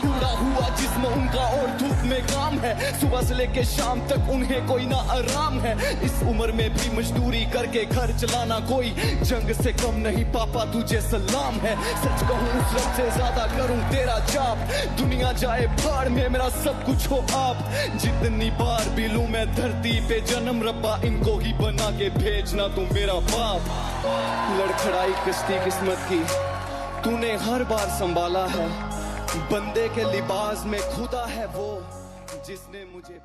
फूला हुआ जिस्म उनका और धूप में काम है, सुबह से लेके शाम तक उन्हें कोई ना आराम है। इस उम्र में भी मजदूरी करके घर चलाना कोई जंग से कम नहीं, पापा तुझे सलाम है। सच कहूँ उस रब से ज्यादा करूँ तेरा जाप, दुनिया जाए भाड़ में मेरा सब कुछ हो आप। जितनी बार भी लूं मैं धरती पे जन्म, रब्बा इनको ही बना के भेजना तू मेरा बाप। लड़खड़ाई कश्ती किस्मत की तूने हर बार संभाला है, बंदे के लिबास में खुदा है वो जिसने मुझे